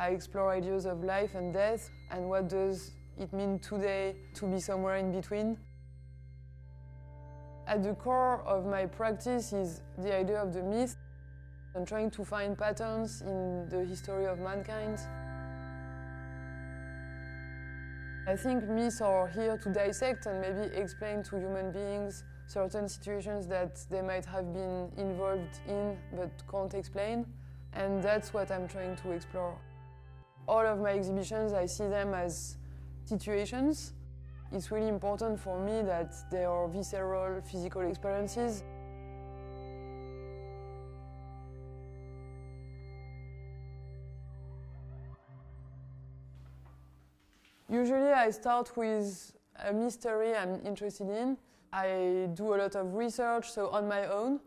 I explore ideas of life and death and what does it mean today to be somewhere in between. At the core of my practice is the idea of the myth. I'm trying to find patterns in the history of mankind. I think myths are here to dissect and maybe explain to human beings certain situations that they might have been involved in but can't explain. And that's what I'm trying to explore. All of my exhibitions, I see them as situations. It's really important for me that they are visceral, physical experiences. Usually I start with a mystery I'm interested in. I do a lot of research, so on my own,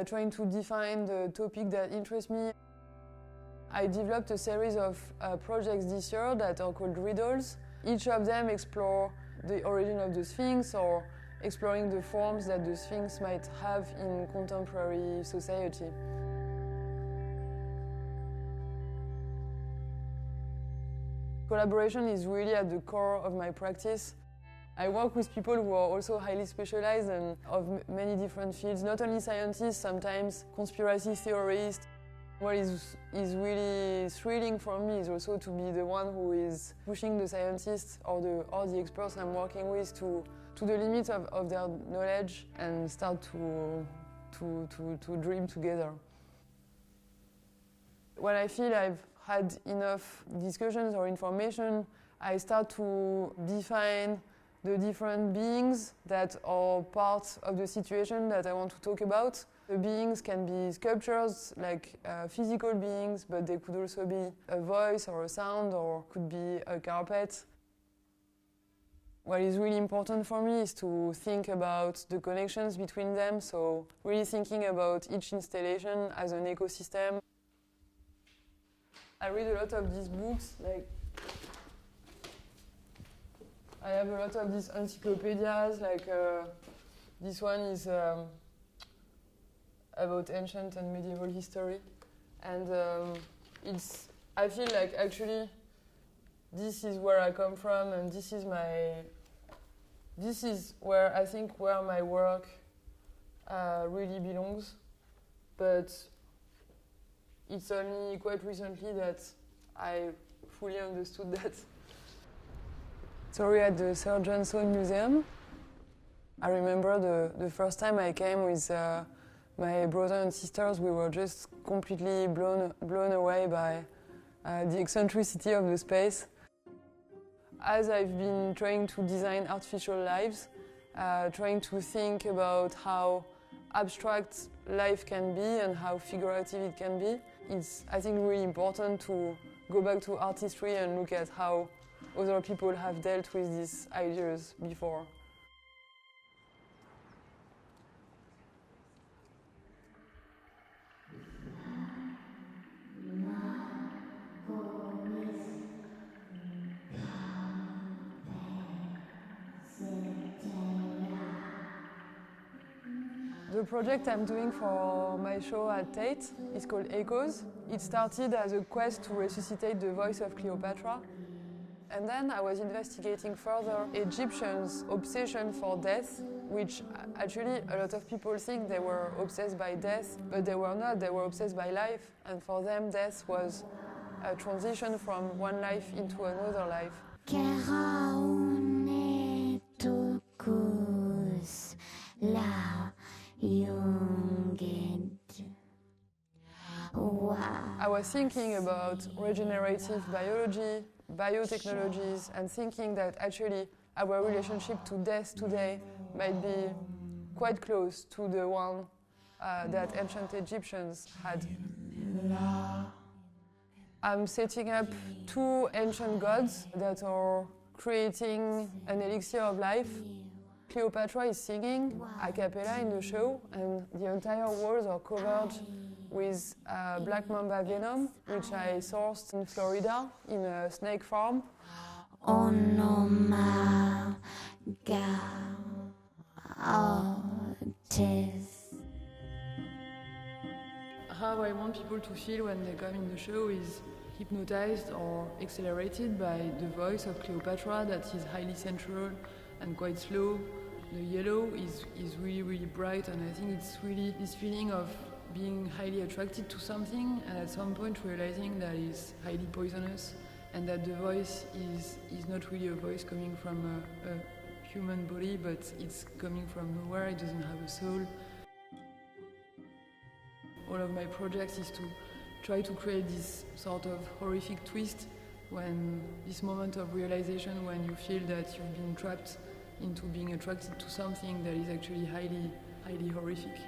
trying to define the topic that interests me. I developed a series of projects this year that are called riddles. Each of them explore the origin of the Sphinx or exploring the forms that the Sphinx might have in contemporary society. Collaboration is really at the core of my practice. I work with people who are also highly specialized and of many different fields, not only scientists, sometimes conspiracy theorists. What is really thrilling for me is also to be the one who is pushing the scientists or the experts I'm working with to the limit of their knowledge and start to dream together. When I feel I've had enough discussions or information, I start to define the different beings that are part of the situation that I want to talk about. The beings can be sculptures, like physical beings, but they could also be a voice or a sound, or could be a carpet. What is really important for me is to think about the connections between them, so really thinking about each installation as an ecosystem. I read a lot of these books, like I have a lot of these encyclopedias, like this one is about ancient and medieval history. And I feel like actually this is where I come from and this is where I think where my work really belongs. But it's only quite recently that I fully understood that. So we're at the Sir John Soane Museum. I remember the first time I came with my brother and sisters, we were just completely blown away by the eccentricity of the space. As I've been trying to design artificial lives, trying to think about how abstract life can be and how figurative it can be, it's, I think, really important to go back to artistry and look at how other people have dealt with these ideas before. The project I'm doing for my show at Tate is called Echoes. It started as a quest to resuscitate the voice of Cleopatra. And then I was investigating further Egyptians' obsession for death, which actually a lot of people think they were obsessed by death, but they were not, they were obsessed by life. And for them, death was a transition from one life into another life. I was thinking about regenerative biology, biotechnologies, and thinking that actually our relationship to death today might be quite close to the one that ancient Egyptians had. I'm setting up two ancient gods that are creating an elixir of life. Cleopatra is singing a cappella in the show, and the entire walls are covered with black mamba venom, which I sourced in Florida in a snake farm. How I want people to feel when they come in the show is hypnotized or accelerated by the voice of Cleopatra that is highly sensual and quite slow. The yellow is really, really bright, and I think it's really this feeling of being highly attracted to something and at some point realizing that it's highly poisonous and that the voice is not really a voice coming from a human body, but it's coming from nowhere, it doesn't have a soul. All of my projects is to try to create this sort of horrific twist when this moment of realization when you feel that you've been trapped into being attracted to something that is actually highly, highly horrific.